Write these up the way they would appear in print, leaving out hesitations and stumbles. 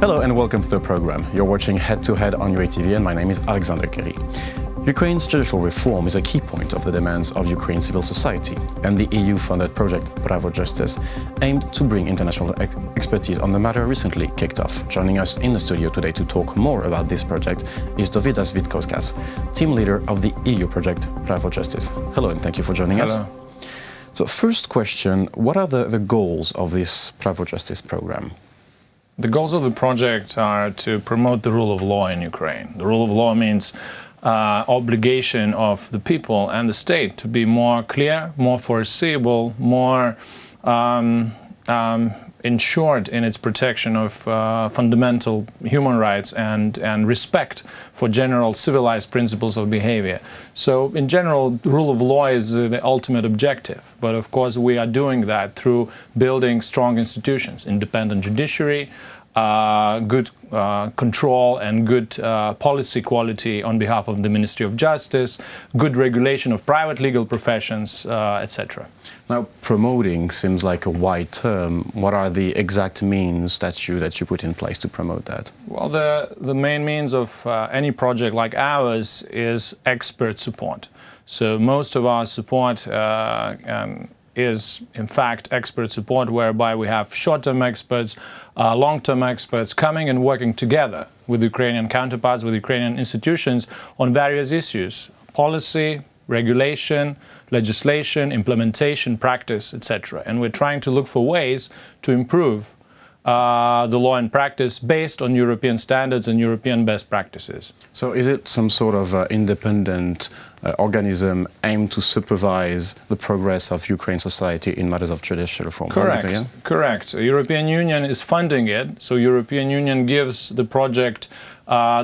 Hello and welcome to the program. You're watching Head to Head on UATV and my name is Alexander Kerry. Ukraine's judicial reform is a key point of the demands of Ukraine's civil society, and the EU-funded project PRAVO-Justice aimed to bring international expertise on the matter recently kicked off. Joining us in the studio today to talk more about this project is Dovydas Vitkauskas, team leader of the EU project PRAVO-Justice. Hello and thank you for joining us. So first question, what are the goals of this PRAVO-Justice program? The goals of the project are to promote the rule of law in Ukraine. The rule of law means obligation of the people and the state to be more clear, more foreseeable, more ensured in its protection of fundamental human rights and respect for general civilized principles of behavior. So in general, the rule of law is the ultimate objective. But of course, we are doing that through building strong institutions, independent judiciary, good control and good policy quality on behalf of the Ministry of Justice, good regulation of private legal professions, etc. Now, promoting seems like a wide term. What are the exact means that you put in place to promote that? Well, the main means of any project like ours is expert support. So most of our support is in fact expert support, whereby we have short-term experts, long-term experts coming and working together with Ukrainian counterparts, with Ukrainian institutions on various issues: policy, regulation, legislation, implementation, practice, etc. And we're trying to look for ways to improve the law and practice based on European standards and European best practices. So is it some sort of independent organism aimed to supervise the progress of Ukraine society in matters of judicial reform? Correct, correct. The European Union is funding it, so European Union gives the project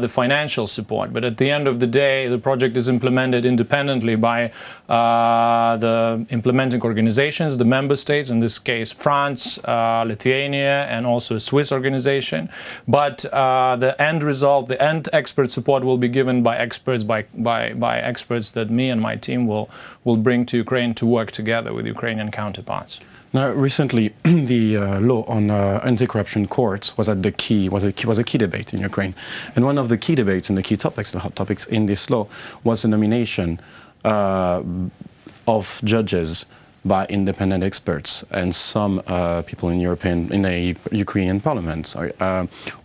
the financial support, but at the end of the day, the project is implemented independently by the implementing organizations, the member states, in this case France, Lithuania, and also a Swiss organization. But the end result, the end expert support will be given by experts, by experts that me and my team will bring to Ukraine to work together with Ukrainian counterparts. Now, recently, the law on anti-corruption courts was a key debate in Ukraine, and one of the key debates and the key topics, the hot topics in this law, was the nomination of judges by independent experts, and some people in the Ukrainian parliament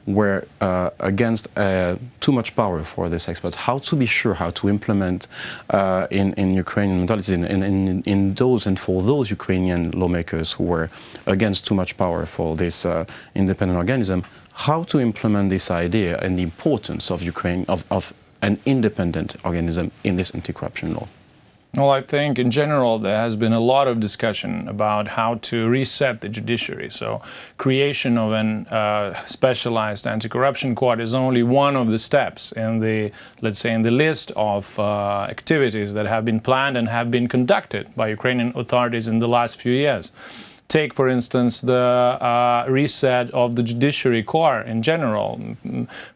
were against too much power for this expert. How to be sure how to implement in Ukrainian mentality, in those and for those Ukrainian lawmakers who were against too much power for this independent organism, how to implement this idea and the importance of Ukraine of an independent organism in this anti-corruption law? Well, I think in general there has been a lot of discussion about how to reset the judiciary. So creation of an specialized anti-corruption court is only one of the steps in the, let's say, in the list of activities that have been planned and have been conducted by Ukrainian authorities in the last few years. Take, for instance, the reset of the judiciary core in general.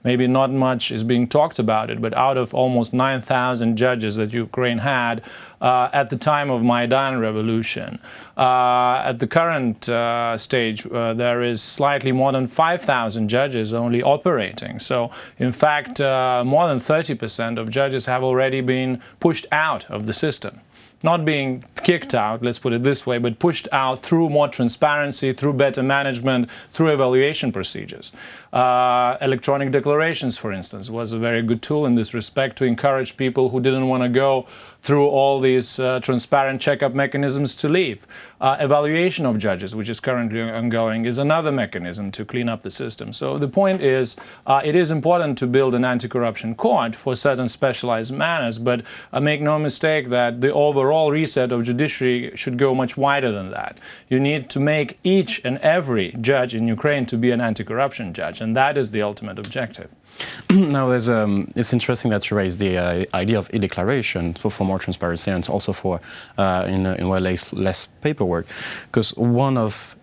Maybe not much is being talked about it, but out of almost 9,000 judges that Ukraine had at the time of Maidan revolution, at the current stage, there is slightly more than 5,000 judges only operating. So, in fact, more than 30% of judges have already been pushed out of the system. Not being kicked out, let's put it this way, but pushed out through more transparency, through better management, through evaluation procedures. Electronic declarations, for instance, was a very good tool in this respect to encourage people who didn't want to go through all these transparent checkup mechanisms to leave. Evaluation of judges, which is currently ongoing, is another mechanism to clean up the system. So the point is, it is important to build an anti-corruption court for certain specialized matters, but make no mistake that the overall reset of judiciary should go much wider than that. You need to make each and every judge in Ukraine to be an anti-corruption judge, and that is the ultimate objective. Now, it's interesting that you raised the idea of e-declaration. So for more more transparency and also for in a way less paperwork. Because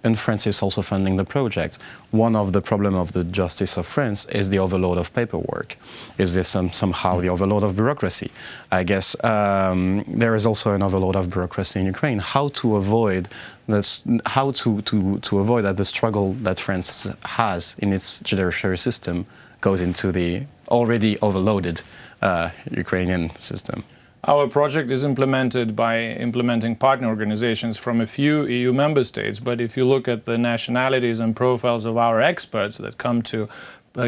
and France is also funding the project. One of the problem of the justice of France is the overload of paperwork. Is this somehow the overload of bureaucracy? I guess there is also an overload of bureaucracy in Ukraine. How to avoid this? How to avoid that the struggle that France has in its judiciary system goes into the already overloaded Ukrainian system? Our project is implemented by implementing partner organizations from a few EU member states, but if you look at the nationalities and profiles of our experts that come to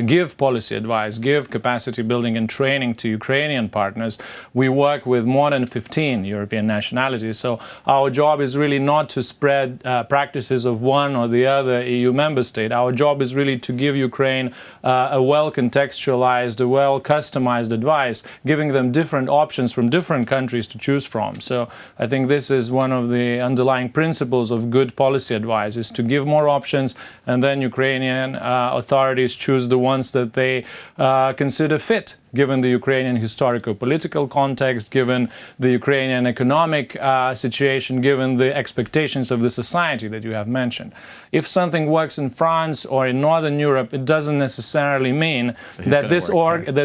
give policy advice, give capacity building and training to Ukrainian partners, we work with more than 15 European nationalities. So our job is really not to spread practices of one or the other EU member state. Our job is really to give Ukraine a well-contextualized, a well-customized advice, giving them different options from different countries to choose from. So I think this is one of the underlying principles of good policy advice, is to give more options, and then Ukrainian authorities choose the ones that they consider fit, given the Ukrainian historical political context, given the Ukrainian economic situation, given the expectations of the society that you have mentioned. If something works in France or in Northern Europe, it doesn't necessarily mean that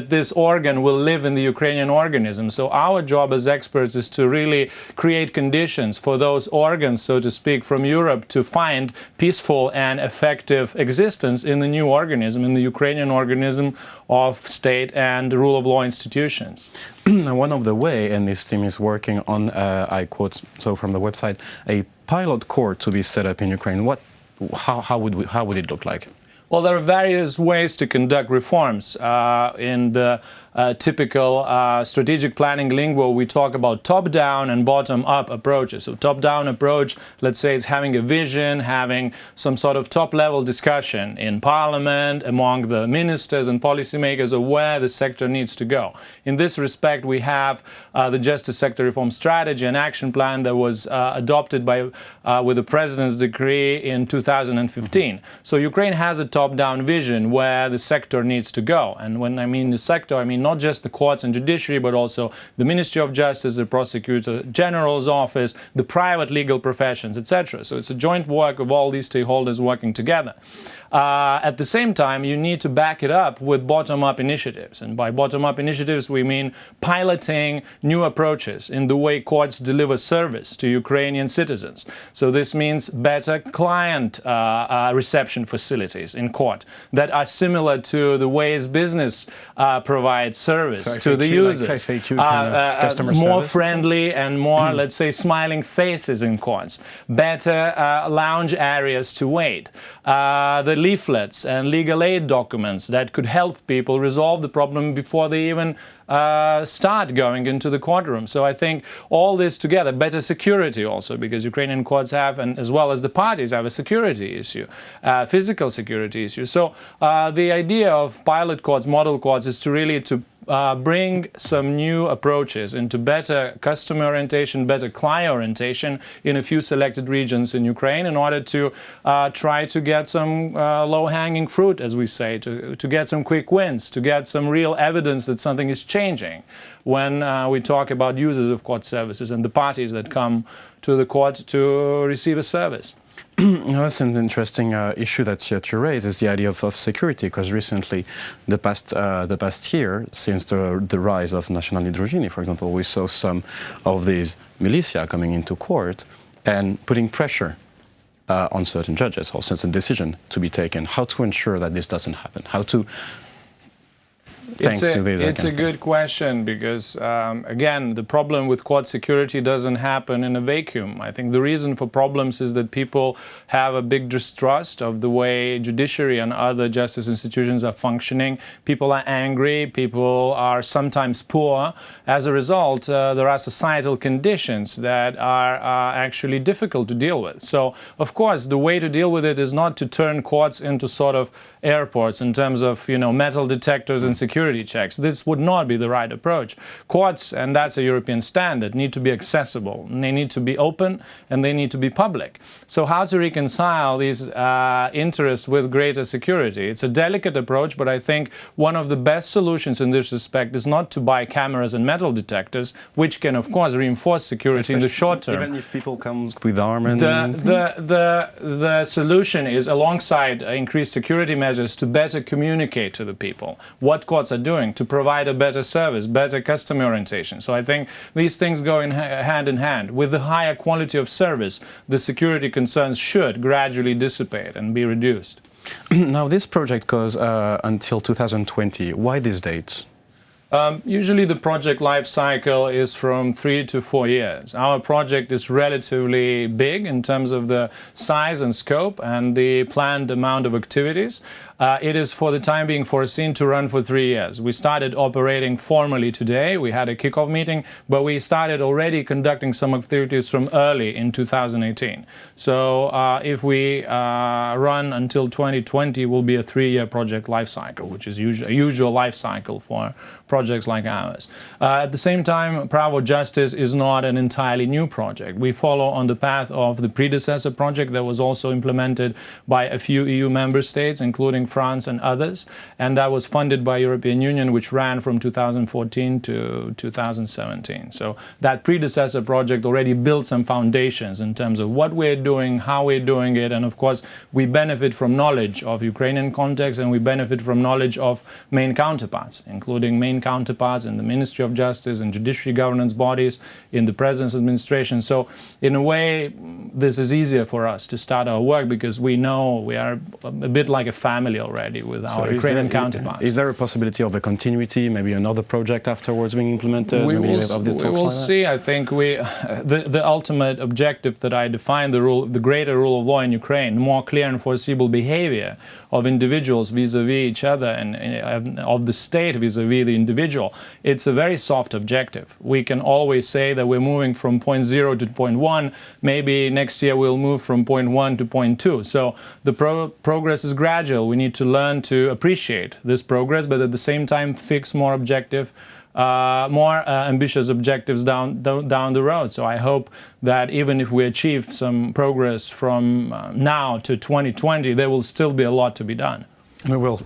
this organ will live in the Ukrainian organism. So our job as experts is to really create conditions for those organs, so to speak, from Europe to find peaceful and effective existence in the new organism, in the Ukrainian organism of state and rule of law institutions. One of the way, and this team is working on, I quote so from the website, a pilot court to be set up in Ukraine. How would it look like? Well, there are various ways to conduct reforms. In the typical strategic planning lingo, we talk about top-down and bottom-up approaches. So top-down approach, let's say, it's having a vision, having some sort of top-level discussion in parliament, among the ministers and policymakers of where the sector needs to go. In this respect, we have the Justice Sector Reform Strategy and Action Plan that was adopted with the President's decree in 2015. So Ukraine has a top-down vision where the sector needs to go. And when I mean the sector, I mean not just the courts and judiciary, but also the Ministry of Justice, the Prosecutor General's office, the private legal professions, etc. So it's a joint work of all these stakeholders working together. At the same time, you need to back it up with bottom-up initiatives. And by bottom-up initiatives, we mean piloting new approaches in the way courts deliver service to Ukrainian citizens. So this means better client reception facilities in court that are similar to the ways business provides service to the users. More friendly and more, let's say, smiling faces in courts. Better lounge areas to wait. The leaflets and legal aid documents that could help people resolve the problem before they even start going into the courtroom. So I think all this together, better security also, because Ukrainian courts have, and as well as the parties, have a security issue, physical security issue. So the idea of pilot courts, model courts, is to really bring some new approaches into better customer orientation, better client orientation in a few selected regions in Ukraine in order to try to get some low-hanging fruit, as we say, to get some quick wins, to get some real evidence that something is changing when we talk about users of court services and the parties that come to the court to receive a service. That's an interesting issue that you raise, is the idea of security, because recently, the past year, since the rise of National Hydrogeny, for example, we saw some of these militia coming into court and putting pressure on certain judges or certain decision to be taken. How to ensure that this doesn't happen? How to... It's a good question, because, again, the problem with court security doesn't happen in a vacuum. I think the reason for problems is that people have a big distrust of the way judiciary and other justice institutions are functioning. People are angry. People are sometimes poor. As a result, there are societal conditions that are actually difficult to deal with. So, of course, the way to deal with it is not to turn courts into sort of airports in terms of, metal detectors and security security checks. This would not be the right approach. Courts, and that's a European standard, need to be accessible, and they need to be open, and they need to be public. So how to reconcile these interests with greater security? It's a delicate approach, but I think one of the best solutions in this respect is not to buy cameras and metal detectors, which can, of course, reinforce security in the short term. Even if people come with arm and... The solution is, alongside increased security measures, to better communicate to the people what courts are doing, to provide a better service, better customer orientation. So I think these things go hand in hand. With the higher quality of service, the security concerns should gradually dissipate and be reduced. Now, this project goes until 2020. Why these dates? Usually the project life cycle is from 3 to 4 years. Our project is relatively big in terms of the size and scope and the planned amount of activities. It is for the time being foreseen to run for 3 years. We started operating formally today. We had a kickoff meeting, but we started already conducting some activities from early in 2018. So if we run until 2020, it will be a 3-year project life cycle, which is a usual life cycle for projects like ours. At the same time, PRAVO-Justice is not an entirely new project. We follow on the path of the predecessor project that was also implemented by a few EU member states, including France and others, and that was funded by European Union, which ran from 2014 to 2017. So that predecessor project already built some foundations in terms of what we're doing, how we're doing it, and of course we benefit from knowledge of Ukrainian context, and we benefit from knowledge of main counterparts, including main counterparts in the Ministry of Justice and judiciary governance bodies, in the President's administration. So in a way, this is easier for us to start our work because we know we are a bit like a family already with our Ukrainian counterparts. Is there a possibility of a continuity, maybe another project afterwards being implemented? We will see. I think the ultimate objective that I defined, the greater rule of law in Ukraine, more clear and foreseeable behavior of individuals vis-a-vis each other and of the state vis-a-vis the individual, it's a very soft objective. We can always say that we're moving from point 0 to point 1. Maybe next year we'll move from point 1 to point 2. So the progress is gradual. We need to learn to appreciate this progress, but at the same time fix more objective, more ambitious objectives down the road. So I hope that even if we achieve some progress from now to 2020, there will still be a lot to be done. We will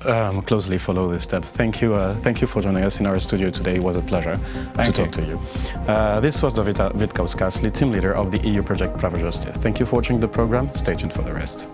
closely follow these steps. Thank you for joining us in our studio today. It was a pleasure to talk to you. This was Dovydas Vitkauskas, team leader of the EU project PRAVO-Justice. Thank you for watching the program. Stay tuned for the rest.